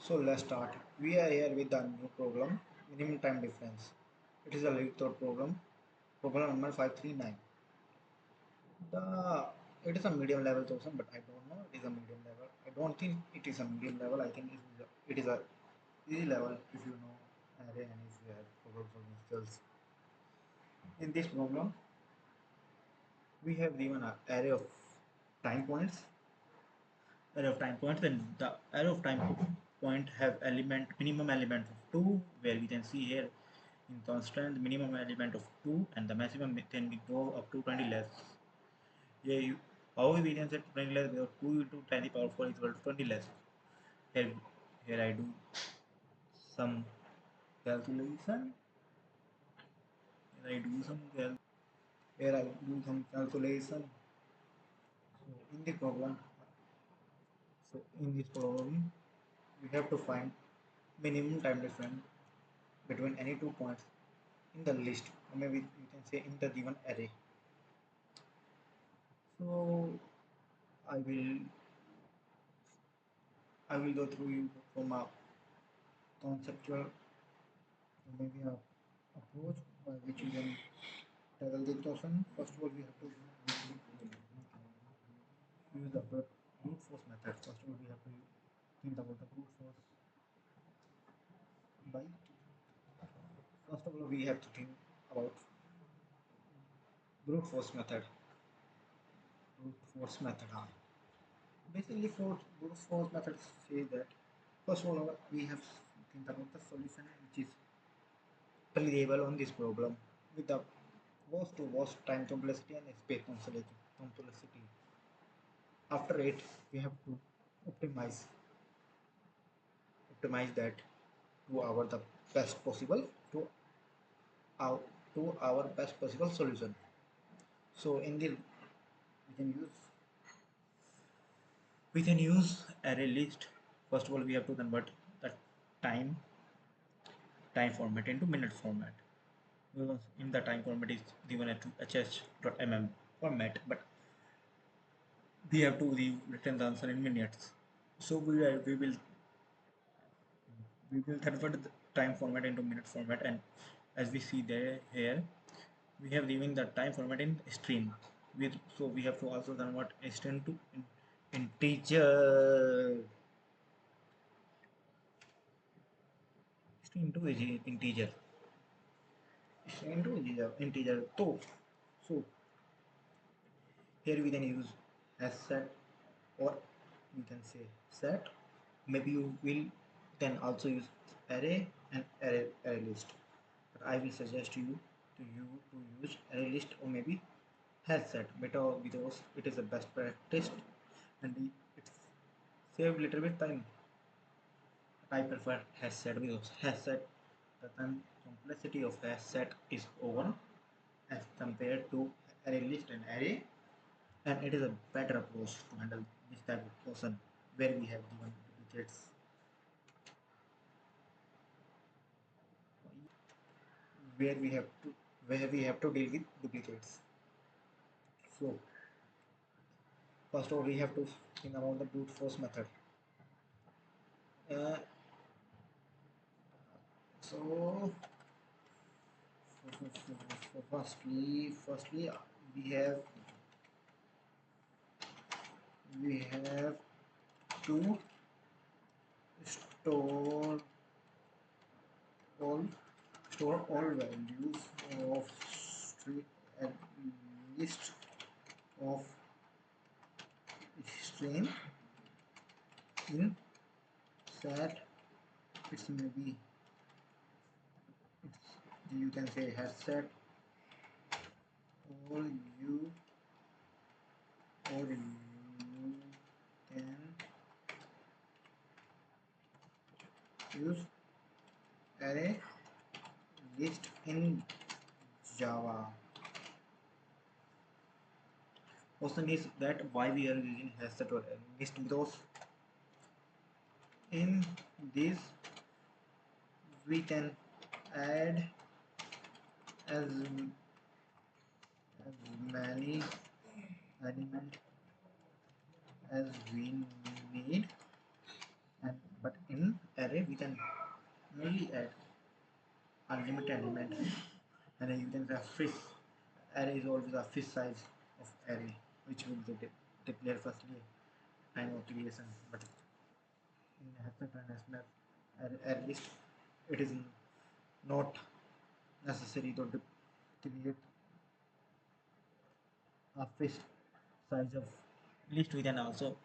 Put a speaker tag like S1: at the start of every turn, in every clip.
S1: So let's start. We are here with the new program, minimum time difference. It is a leetcode program, program number 539. The it is a medium level question, but I don't know it is a medium level. I don't think it is a medium level. I think it is a easy level if you know array and if you have problem solving skills. In this problem, we have given an array of time points and the array of time point have element minimum element of 2, where we can see here in constant the minimum element of 2 and the maximum can be go up to 20 less. Here how we can set 20 less, because 2 into 10 to the power 4 is equal to 20 less. Here I do some calculation. here I do some cal Here I do some calculation. So in this problem we have to find minimum time difference between any 2 points in the list, or maybe you can say in the given array. So I will I will go through you from a conceptual, or maybe a approach by which you can tackle this question. First of all, we have to use the brute force method. First of all, we have to think about the brute force by. First of all, we have to think about brute force method. Brute force method. Basically, for brute force method says that first of all we have to think about the solution which is reliable on this problem with the worst to worst time complexity and space complexity. After it, we have to optimize optimize that to our the best possible to our best possible solution. So in this we can use array list. First of all, we have to convert the time format into minute format, because in the time format is given at hh.mm format, but we have to return the answer in minutes. So we will convert the time format into minute format, and as we see there here we have given the time format in string with, so we have to also convert a string to integer string to integer string to integer. So here we can use as set, or you can say set. Maybe you will then also use array and array list, but I will suggest you to use array list or maybe hash set better, because it is the best practice and it save little bit time. I prefer hash set because hash set, the time complexity of hash set is over as compared to array list and array, and it is a better approach to handle this type of question where we have given duplicates, where we have to deal with duplicates. So first of all, we have to think about the brute force method. Uh, so, firstly, we have to store all values of string, at list of string in set. It's maybe it's, you can say hash set, or you can use array list in Java. Question is that why we are using hash set or array list, because in this we can add as many elements as we need, and but in array, we can only add unlimited element, and then you can have fish. Array is always a fish size of array, which will be declared firstly time of creation, but in Haskell International at least it is not necessary to create a fish size of list. We can also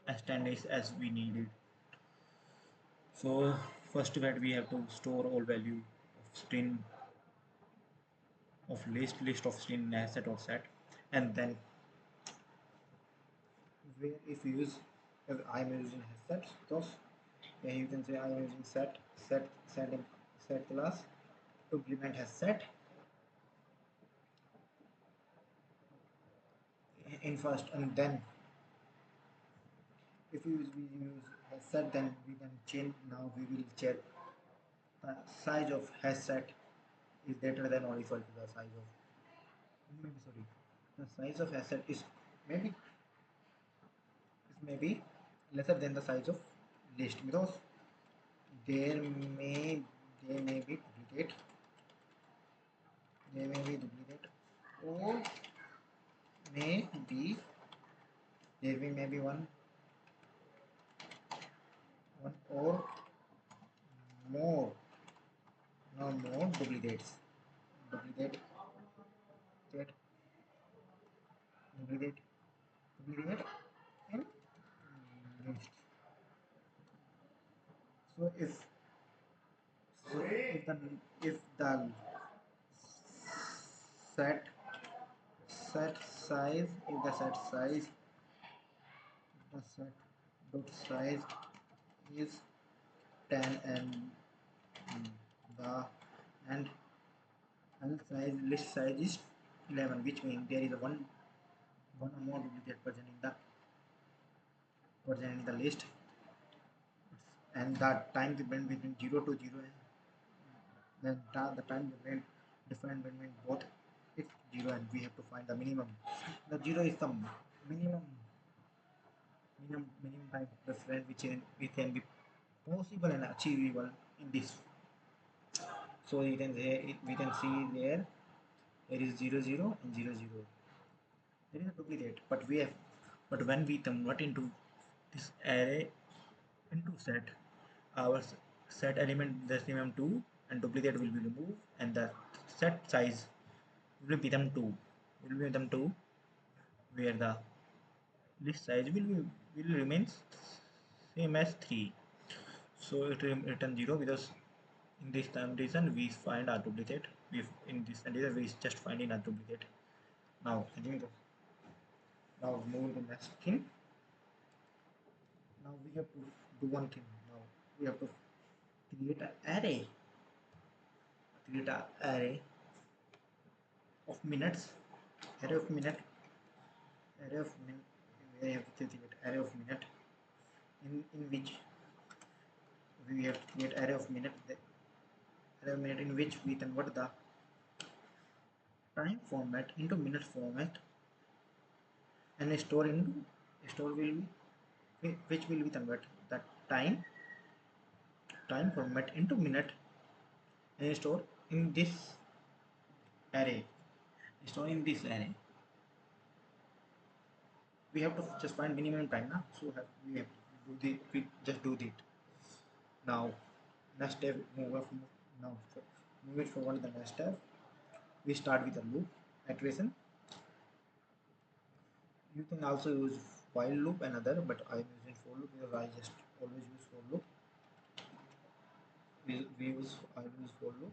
S1: extend it as we need it. So first that we have to store all value of string of list of string asset or set, and then where if you use I'm using set, so you can say I'm using set class to implement has set in first, and then if we use has set, then we can change. Now we will check the size of has set is greater than or equal to the size of, maybe sorry, the size of has set is maybe lesser than the size of list, because there may be duplicate, or maybe may be one or more, no more duplicates, duplicate duplicate duplicate duplicate in list. So if the set set size if the set size the set dot size is 10, and the and size list size is 11, which means there is a one or more duplicate present in the list, and the time difference between 0 to 0, then the time difference between both is 0, and we have to find the minimum. The 0 is the minimum time difference which can be possible and achievable in this. So you can say we can see there is 0 0 and 0 0. There is a duplicate, but when we convert into this array into set, our set element just become 2, and duplicate will be removed, and the set size will become 2, where the list size will remain same as 3. So it return 0, because in this condition we find a duplicate. In this condition we just finding a duplicate. Now moving to next thing. Now we have to do one thing. Now we have to create an array of minutes, array of minute, array of min. We have to create array of minute in which we have to create array of minute. The array of minute in which we convert the time format into minute format, and store will be which will be convert the time format into minute, and store in this array. We have to just find minimum time now, so we have to we just do it. Now next step, move it forward. The next step, we start with a loop iteration. You can also use while loop and other, but I'm using for loop because I just always use for loop. I use for loop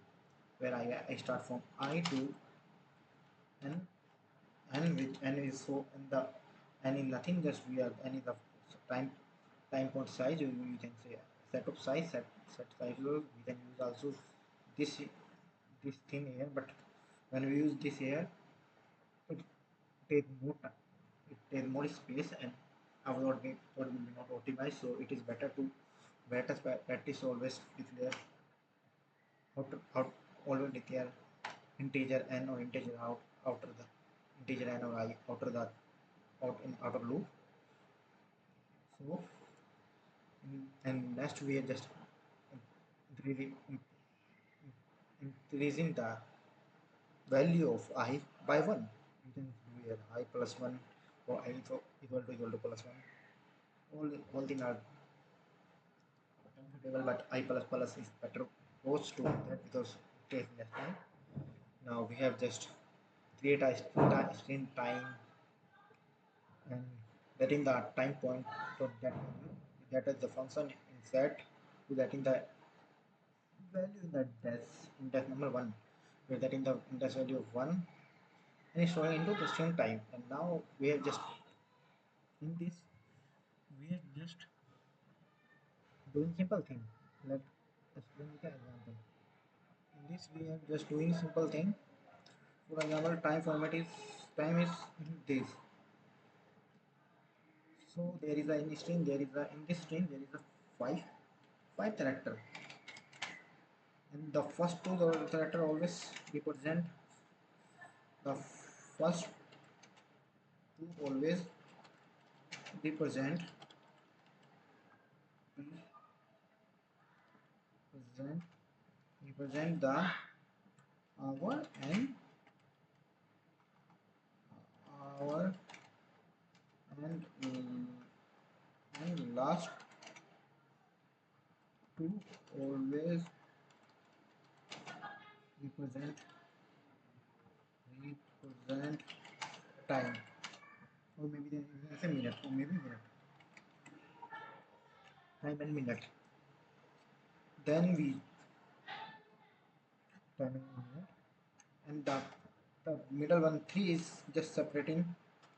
S1: where I start from I to n, and with n is so in the n in nothing, just we are n is the time point size. You can say set of size, set size. We can use also this thing here, but when we use this here, it takes more time, it takes more space, and our code will be not optimized. So it is better to practice always declare always declare integer n or integer out outer the integer n or I outer the out in outer loop. So And next we are just increasing increasing the value of I by 1. You can do here I plus 1 or I equal to plus 1. All things are comfortable, but I plus plus is better approach to that because it takes less time. Now we have just create a screen time and getting the time point to that value. That is the function in set to getting the value in the index number 1. We're getting the index value of 1 and it's showing into the string time. And now we have just in this we are just doing simple thing. Let's explain the example. In this we are just doing simple thing. For example, time is this. So there is a in string there is a in this string there is a five character, and the first two character always represent the first two always represent represent represent the hour hour and last two always represent represent time, or maybe then you can say minute, or maybe minute, time and minute. Then we time and minute, and the middle one 3 is just separating,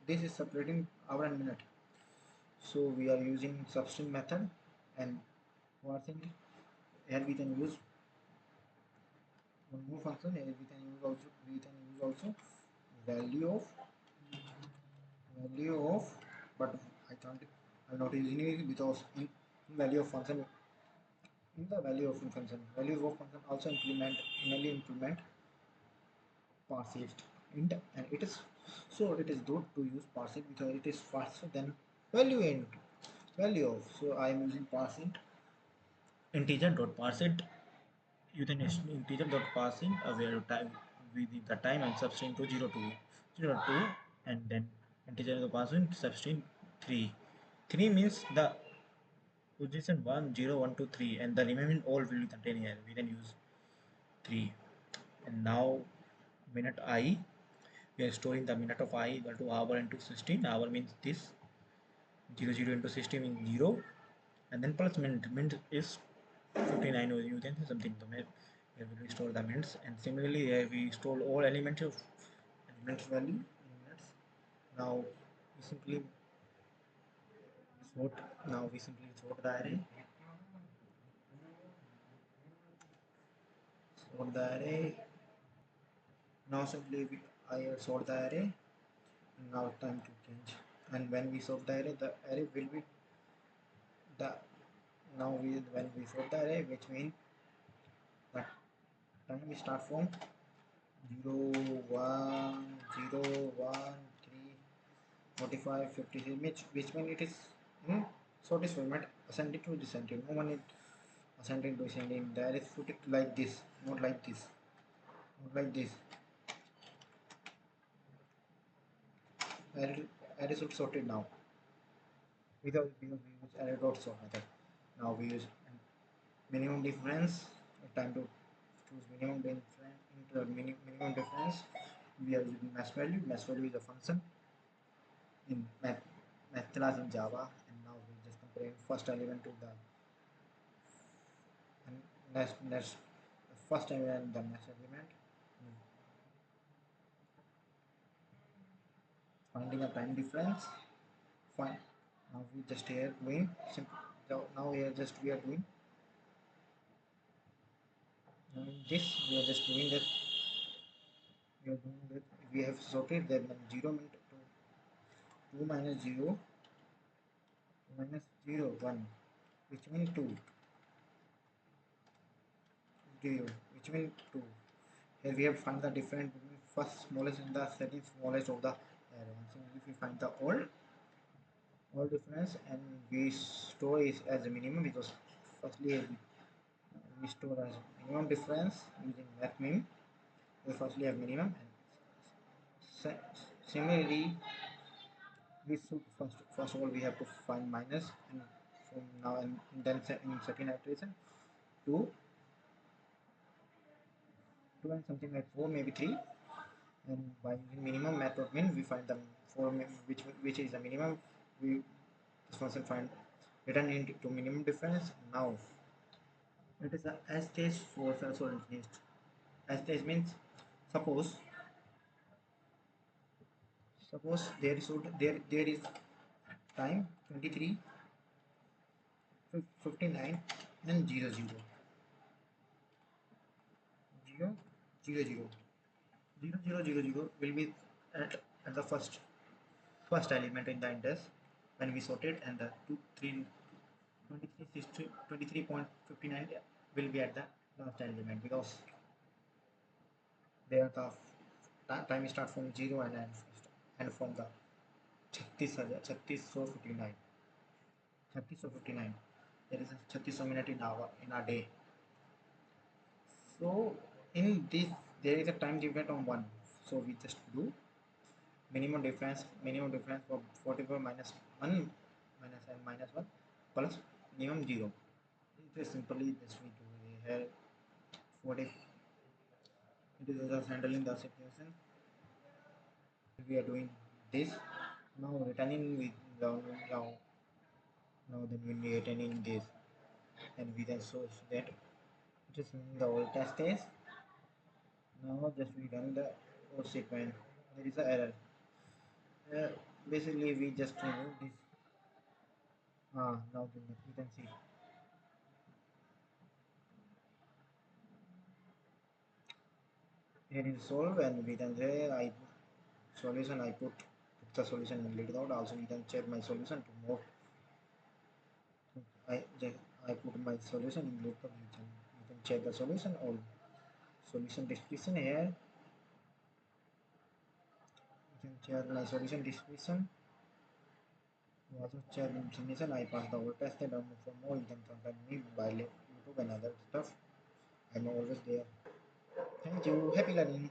S1: this is separating hour and minute. So we are using substring method, and parsing here we can use one more function. Here we can use also value of value of, but I can't, I'm not using it because in value of function, in the value of function also mainly implement parsed int, and it is, so it is good to use parsing because it is faster than value int value of. So I am using parsing integer dot parseInt. You can integer dot parsing where time with the time and substring to 0 to 2, and then integer the parsing substring 3. 3 means the position 1 0 1 2 3, and the remaining all will be contained here. We can use 3. And now minute I, we are storing the minute of I equal to hour into 16. Hour means this, 0 into 16 means 0, and then plus mint is 59, or you can say something. So here we will store the minutes, and similarly here we store all elements of elements value in minutes. Now we simply sort, sort the array, sort the array. Now simply I sort the array. Now time to change, and when we sort the array will be the, now when we sort the array, which means the time we start from 0 1 0 1 3 45 56, which means it is in sorted format, ascending to descending. No one is ascending to descending. There is put it like this, not like this, not like this. Array should sorted now because we use array dot sort method. Now we use minimum difference, time to choose minimum difference into minimum difference. We are using mass value. Mass value is a function in math class in Java, and now we just comparing first element to the, and next the first element, the next element. Finding a time difference. Fine. Now we just here doing simple. Now here just we are doing, now in this we are just doing that, we are doing that we have sorted that 0 minus 2 minus 0 minus 0 1, which means 2 0, which means 2. Here we have find the difference between first smallest and the second smallest of the array. So if we find the all difference, and we store it as a minimum because firstly we store as minimum difference using math min. We firstly have minimum, and similarly we should first of all we have to find minus, and from now and then in second iteration 2 2 and something like 4, maybe 3, and by using minimum method min we find the 4 which is the minimum. We this function find return into minimum difference. Now it is a stage for also list. Stage means suppose there is time 23 59 and 0 0 0 0 0 0 0 0 0 will be at the first element in the index when we sort it, and the 2 3 23.59 will be at the last element because they are the time start from 0 and from the 3659 there is a 36 minute in our day. So in this there is a time limit on 1, so we just do minimum difference for 44 minus 1 minus and minus 1 plus minimum 0. It is simply this we do here. 40 it is just handling the situation. We are doing this now, returning with the now then when we are returning this, and we then show that it is in the old test case. Now just we run the old statement, there is an error. uh, Basically we just remove this. Now then you can see here is solve, and we can say I solution I put the solution in leetcode. Also you can check my solution to more. I put my solution in leetcode. You can check the solution or solution description here. You can check my solution description. You also check in submission. I passed the whole test, and for more you can contact me by YouTube and other stuff. I'm always there. Thank you. Happy learning.